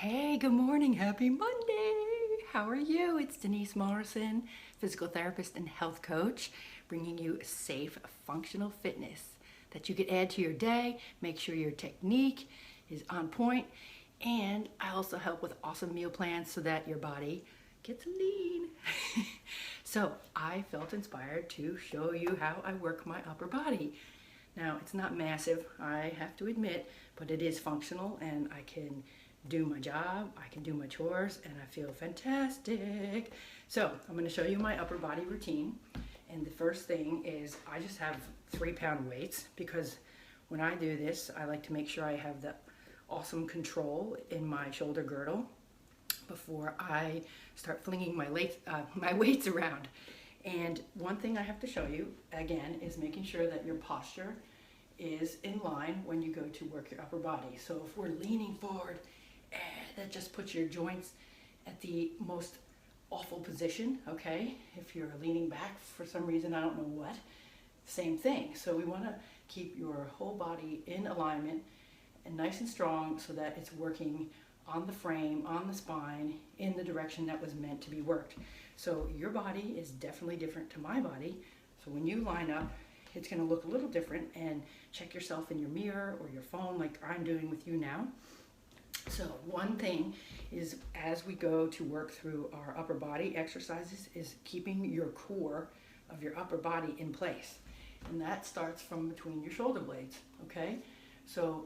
Hey, good morning. Happy Monday. How are you? It's Denise Morrison, physical therapist and health coach, bringing you safe, functional fitness that you can add to your day, make sure your technique is on point, and I also help with awesome meal plans so that your body gets lean. So I felt inspired to show you how I work my upper body. Now, it's not massive, I have to admit, but it is functional and I can do my job, I can do my chores, and I feel fantastic. So, I'm going to show you my upper body routine. And the first thing is I just have 3-pound weights because when I do this, I like to make sure I have the awesome control in my shoulder girdle before I start flinging my weights around. And one thing I have to show you, again, is making sure that your posture is in line when you go to work your upper body. So if we're leaning forward, that just puts your joints at the most awful position, okay? If you're leaning back for some reason, I don't know what, same thing. So we want to keep your whole body in alignment and nice and strong so that it's working on the frame, on the spine, in the direction that was meant to be worked. So your body is definitely different to my body. So when you line up, it's going to look a little different, and check yourself in your mirror or your phone like I'm doing with you now. So one thing is, as we go to work through our upper body exercises, is keeping your core of your upper body in place. And that starts from between your shoulder blades, okay? So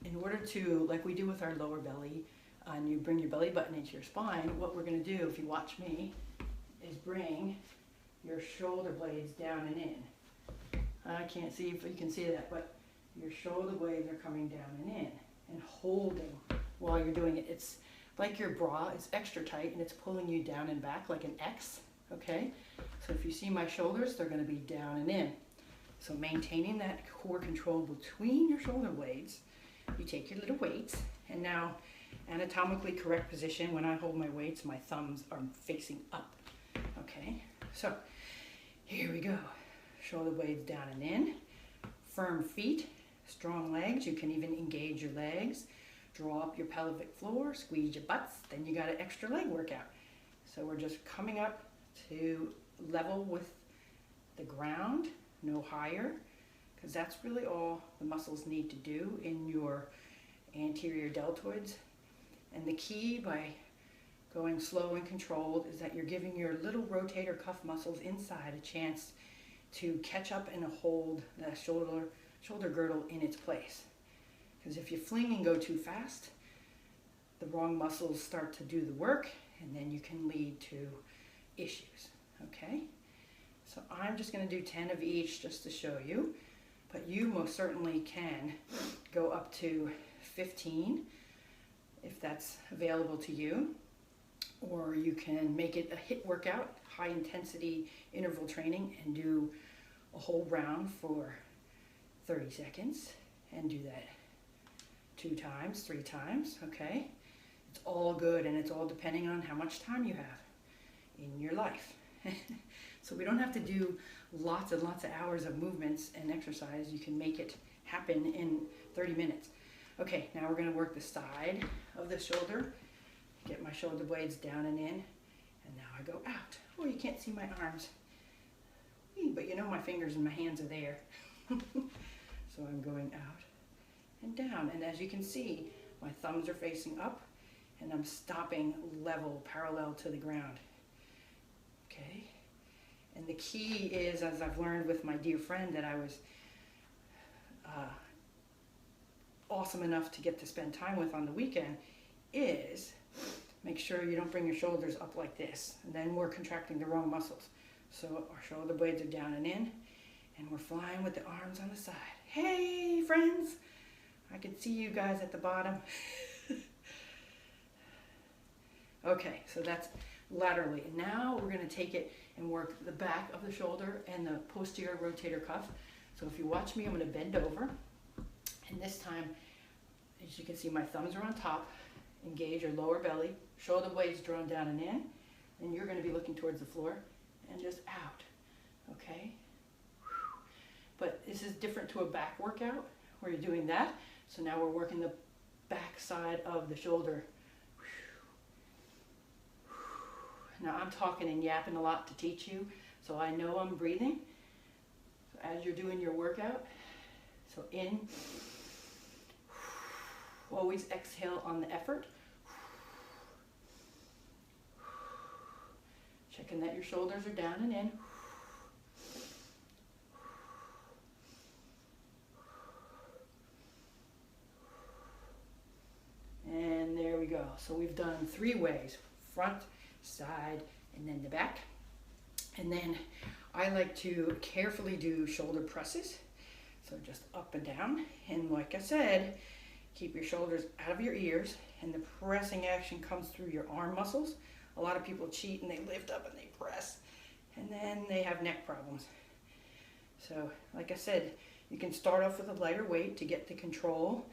in order to, like we do with our lower belly, and you bring your belly button into your spine, what we're going to do, if you watch me, is bring your shoulder blades down and in. I can't see if you can see that, but your shoulder blades are coming down and in and holding while you're doing it. It's like your bra is extra tight and it's pulling you down and back like an X, okay? So if you see my shoulders, they're going to be down and in. So maintaining that core control between your shoulder blades, you take your little weights, and now anatomically correct position. When I hold my weights, my thumbs are facing up, okay? So here we go. Shoulder blades down and in, firm feet, strong legs. You can even engage your legs, draw up your pelvic floor, squeeze your butts, then you got an extra leg workout. So we're just coming up to level with the ground, no higher, because that's really all the muscles need to do in your anterior deltoids. And the key by going slow and controlled is that you're giving your little rotator cuff muscles inside a chance to catch up and hold the shoulder girdle in its place. Because if you fling and go too fast, the wrong muscles start to do the work, and then you can lead to issues, okay? So I'm just going to do 10 of each just to show you, but you most certainly can go up to 15 if that's available to you, or you can make it a HIIT workout, high intensity interval training, and do a whole round for 30 seconds and do that 2 times, 3 times, okay? It's all good, and it's all depending on how much time you have in your life. So we don't have to do lots and lots of hours of movements and exercise. You can make it happen in 30 minutes. Okay, now we're going to work the side of the shoulder. Get my shoulder blades down and in, and now I go out. Oh, you can't see my arms, but you know my fingers and my hands are there. So I'm going out and down, and as you can see, my thumbs are facing up, and I'm stopping level, parallel to the ground. Okay, and the key is, as I've learned with my dear friend that I was awesome enough to get to spend time with on the weekend, is make sure you don't bring your shoulders up like this, and then we're contracting the wrong muscles. So our shoulder blades are down and in, and we're flying with the arms on the side. Hey friends, I can see you guys at the bottom. Okay, so that's laterally. Now we're going to take it and work the back of the shoulder and the posterior rotator cuff. So if you watch me, I'm going to bend over, and this time, as you can see, my thumbs are on top. Engage your lower belly, shoulder blades drawn down and in, and you're going to be looking towards the floor and just out, okay? But this is different to a back workout where you're doing that. So now we're working the back side of the shoulder. Now I'm talking and yapping a lot to teach you, so I know I'm breathing. So as you're doing your workout, so in, always exhale on the effort. Checking that your shoulders are down and in. And there we go. So we've done 3 ways: front, side, and then the back. And then I like to carefully do shoulder presses. So just up and down. And like I said, keep your shoulders out of your ears, and the pressing action comes through your arm muscles. A lot of people cheat and they lift up and they press, and then they have neck problems. So like I said, you can start off with a lighter weight to get the control,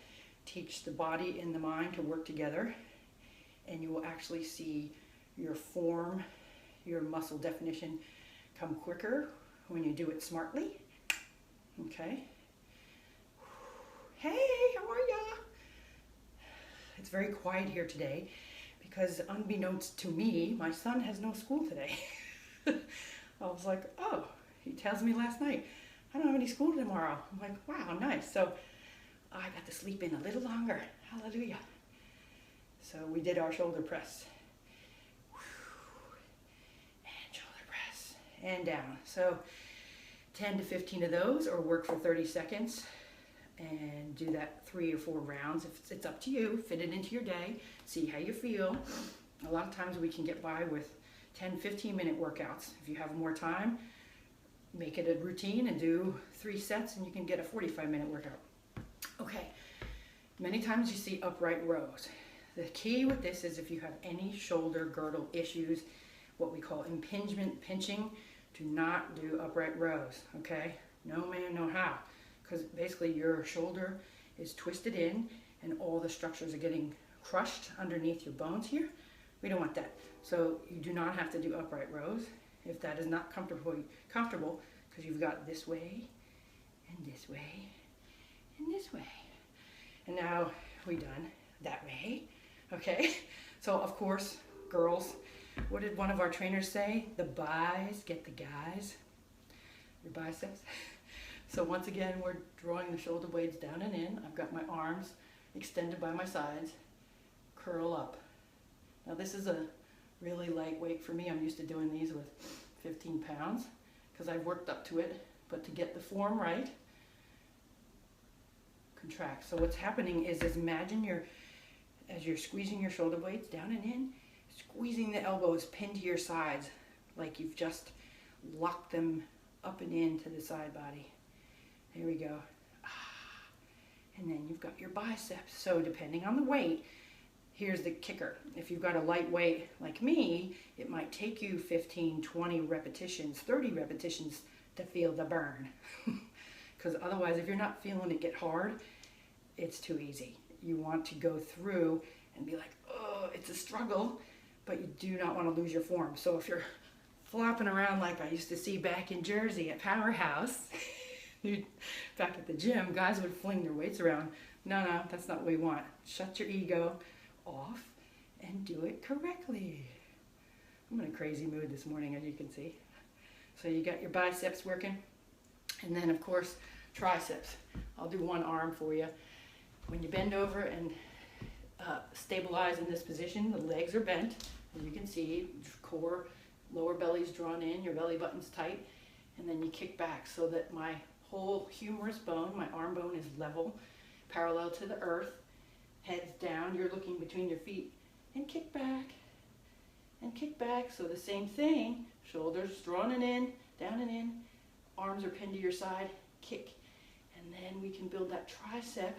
teach the body and the mind to work together, and you will actually see your form, your muscle definition come quicker when you do it smartly. Okay. Hey, how are ya? It's very quiet here today because, unbeknownst to me, my son has no school today. I was like, oh, he tells me last night, I don't have any school tomorrow. I'm like, wow, nice. So I got to sleep in a little longer. Hallelujah. So we did our shoulder press. And shoulder press. And down. So 10 to 15 of those, or work for 30 seconds. And do that 3 or 4 rounds. If it's up to you, fit it into your day. See how you feel. A lot of times we can get by with 10, 15-minute workouts. If you have more time, make it a routine and do 3 sets, and you can get a 45-minute workout. Okay, many times you see upright rows. The key with this is if you have any shoulder girdle issues, what we call impingement pinching, do not do upright rows, okay? No man, no how. Because basically your shoulder is twisted in and all the structures are getting crushed underneath your bones here. We don't want that. So you do not have to do upright rows if that is not comfortable, because you've got this way and this way and this way. And now we done that way, okay? So of course, girls, what did one of our trainers say? The buys get the guys. Your biceps. So once again, we're drawing the shoulder blades down and in. I've got my arms extended by my sides. Curl up. Now this is a really lightweight for me. I'm used to doing these with 15 pounds because I've worked up to it. But to get the form right, contract. So what's happening is imagine as you're squeezing your shoulder blades down and in, squeezing the elbows pinned to your sides like you've just locked them up and into the side body. There we go. And then you've got your biceps. So depending on the weight, here's the kicker. If you've got a light weight like me, it might take you 15, 20 repetitions, 30 repetitions to feel the burn. Because otherwise, if you're not feeling it get hard, it's too easy. You want to go through and be like, oh, it's a struggle, but you do not want to lose your form. So if you're flopping around like I used to see back in Jersey at Powerhouse, back at the gym, guys would fling their weights around. No, that's not what we want. Shut your ego off and do it correctly. I'm in a crazy mood this morning, as you can see. So you got your biceps working, and then of course triceps. I'll do one arm for you. When you bend over and stabilize in this position, the legs are bent, as you can see, core, lower belly's drawn in, your belly button's tight, and then you kick back so that my whole humerus bone, my arm bone, is level, parallel to the earth, head's down, you're looking between your feet, and kick back, so the same thing, shoulders drawn and in, down and in, arms are pinned to your side, kick, and then we can build that tricep,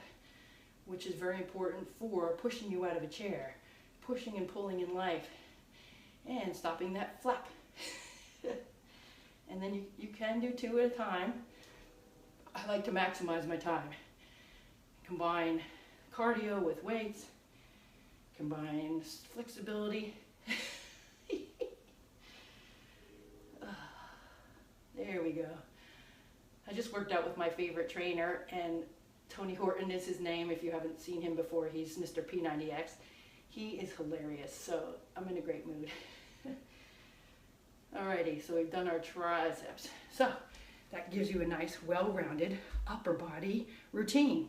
which is very important for pushing you out of a chair, pushing and pulling in life, and stopping that flap. And then you can do 2 at a time. I like to maximize my time. Combine cardio with weights, combine flexibility. There we go. I just worked out with my favorite trainer, and Tony Horton is his name. If you haven't seen him before, he's Mr. P90X. He is hilarious, so I'm in a great mood. Alrighty, so we've done our triceps. So that gives you a nice, well-rounded upper body routine.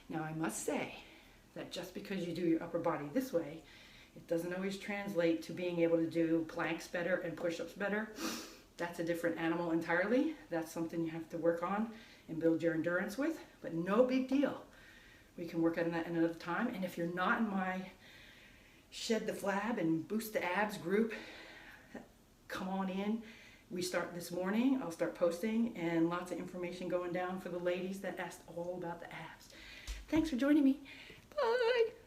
Now I must say that just because you do your upper body this way, it doesn't always translate to being able to do planks better and push-ups better. That's a different animal entirely. That's something you have to work on and build your endurance with, but no big deal. We can work on that another time. And if you're not in my Shed the Flab and Boost the Abs group, come on in. We start this morning. I'll start posting and lots of information going down for the ladies that asked all about the abs. Thanks for joining me. Bye.